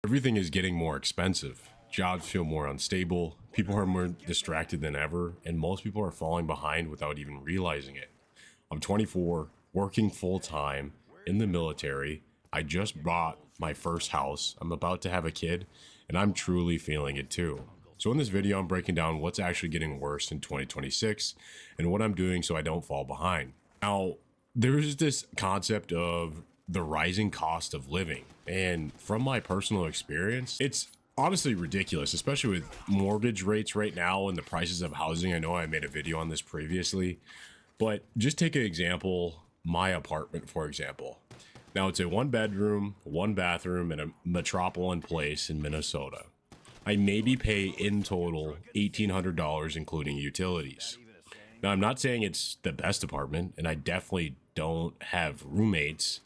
Everything is getting more expensive. Jobs feel more unstable. People are more distracted than ever, and most people are falling behind without even realizing it. I'm 24, working full time in the military. I just bought my first house. I'm about to have a kid, and I'm truly feeling it too. So in this video, I'm breaking down what's actually getting worse in 2026 and what I'm doing so I don't fall behind. Now, there's this concept of the rising cost of living. And from my personal experience, it's honestly ridiculous, especially with mortgage rates right now and the prices of housing. I know I made a video on this previously, but just take an example, my apartment, for example. Now it's a 1 bedroom, 1 bathroom in a metropolitan place in Minnesota. I maybe pay in total $1,800 including utilities. Now I'm not saying it's the best apartment, and I definitely don't have roommates,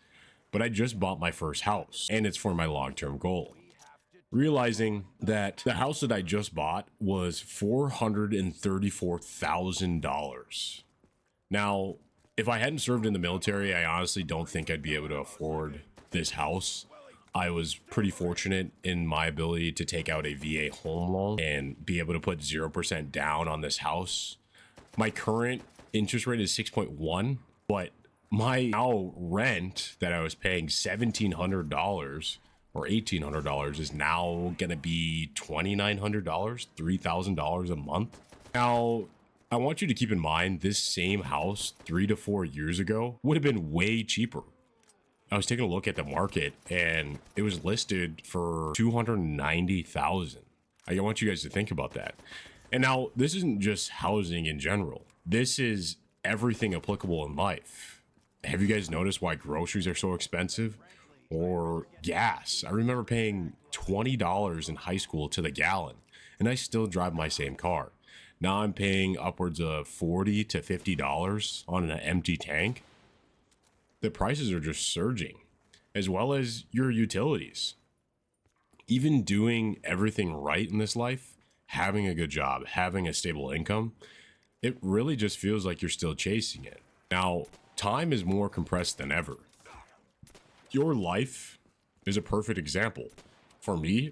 but I just bought my first house and it's for my long-term goal. Realizing that the house that I just bought was $434,000. Now, if I hadn't served in the military, I honestly don't think I'd be able to afford this house. I was pretty fortunate in my ability to take out a VA home loan and be able to put 0% down on this house. My current interest rate is 6.1, but my now rent that I was paying $1,700 or $1,800 is now going to be $2,900, $3,000 a month. Now, I want you to keep in mind this same house 3 to 4 years ago would have been way cheaper. I was taking a look at the market and it was listed for $290,000. I want you guys to think about that. And now this isn't just housing in general. This is everything applicable in life. Have you guys noticed why groceries are so expensive? Or gas? I remember paying $20 in high school to the gallon, and I still drive my same car. Now I'm paying upwards of $40 to $50 on an empty tank. The prices are just surging, as well as your utilities. Even doing everything right in this life, having a good job, having a stable income, it really just feels like you're still chasing it. Now, time is more compressed than ever. Your life is a perfect example. For me,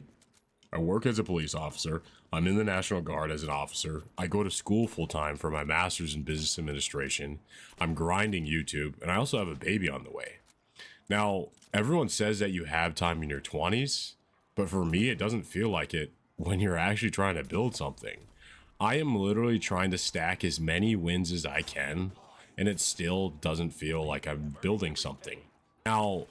I work as a police officer. I'm in the National Guard as an officer. I go to school full time for my master's in business administration. I'm grinding YouTube, and I also have a baby on the way. Now, everyone says that you have time in your 20s, but for me, it doesn't feel like it when you're actually trying to build something. I am literally trying to stack as many wins as I can, and it still doesn't feel like I'm building something. Now,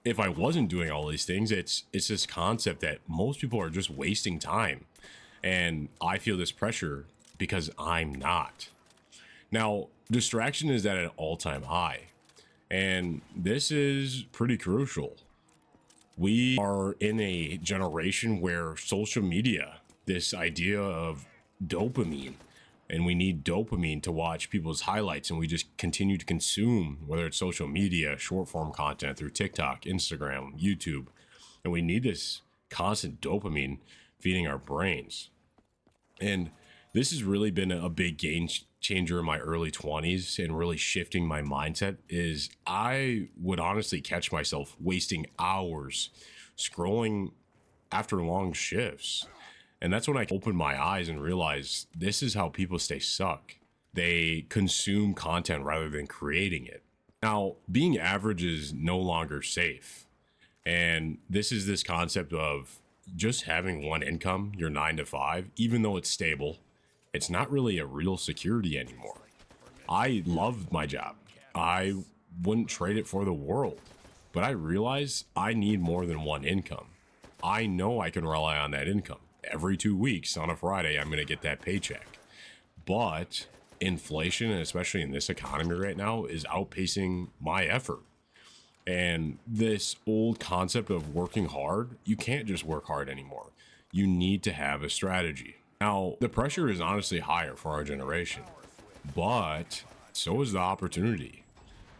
if I wasn't doing all these things, it's this concept that most people are just wasting time. And I feel this pressure because I'm not. Now, distraction is at an all-time high. And this is pretty crucial. We are in a generation where social media, this idea of dopamine, and we need dopamine to watch people's highlights, and we just continue to consume, whether it's social media, short form content through TikTok, Instagram, YouTube, and we need this constant dopamine feeding our brains. And this has really been a big game changer in my early 20s and really shifting my mindset. Is I would honestly catch myself wasting hours scrolling after long shifts. And that's when I opened my eyes and realized this is how people stay stuck. They consume content rather than creating it. Now, being average is no longer safe. And this is this concept of just having one income, your 9 to 5, even though it's stable, it's not really a real security anymore. I love my job. I wouldn't trade it for the world. But I realize I need more than one income. I know I can rely on that income. Every 2 weeks on a Friday, I'm going to get that paycheck. But inflation, and especially in this economy right now, is outpacing my effort. And this old concept of working hard, you can't just work hard anymore. You need to have a strategy. Now, the pressure is honestly higher for our generation, but so is the opportunity.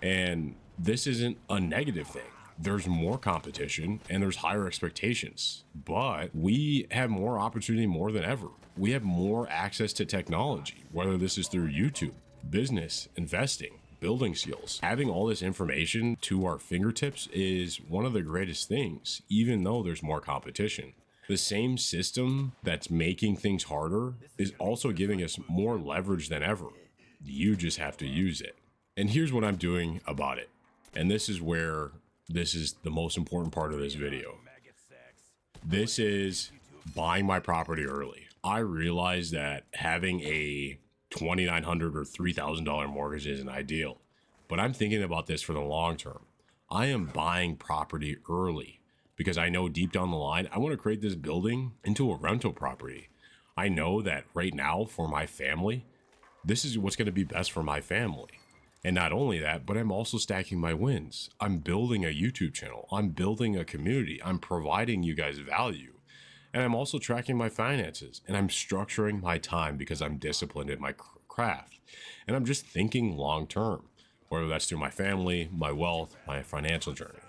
And this isn't a negative thing. There's more competition and there's higher expectations, but we have more opportunity more than ever. We have more access to technology, whether this is through YouTube, business, investing, building skills. Having all this information to our fingertips is one of the greatest things, even though there's more competition. The same system that's making things harder is also giving us more leverage than ever. You just have to use it. And here's what I'm doing about it. And this is the most important part of this video. This is buying my property early. I realize that having a $2,900 or $3,000 mortgage isn't ideal, but I'm thinking about this for the long term. I am buying property early because I know deep down the line, I want to create this building into a rental property. I know that right now for my family, this is what's going to be best for my family. And not only that, but I'm also stacking my wins. I'm building a YouTube channel. I'm building a community. I'm providing you guys value. And I'm also tracking my finances. And I'm structuring my time because I'm disciplined in my craft. And I'm just thinking long term, whether that's through my family, my wealth, my financial journey.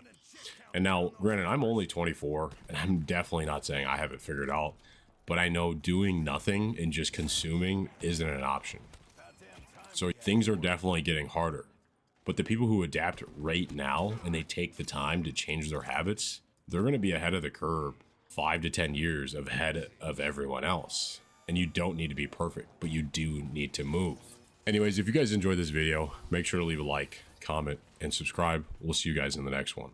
And now, granted, I'm only 24, and I'm definitely not saying I have it figured out, but I know doing nothing and just consuming isn't an option. So things are definitely getting harder, but the people who adapt right now and they take the time to change their habits, they're going to be ahead of the curve 5 to 10 years ahead of everyone else. And you don't need to be perfect, but you do need to move. Anyways, if you guys enjoyed this video, make sure to leave a like, comment, and subscribe. We'll see you guys in the next one.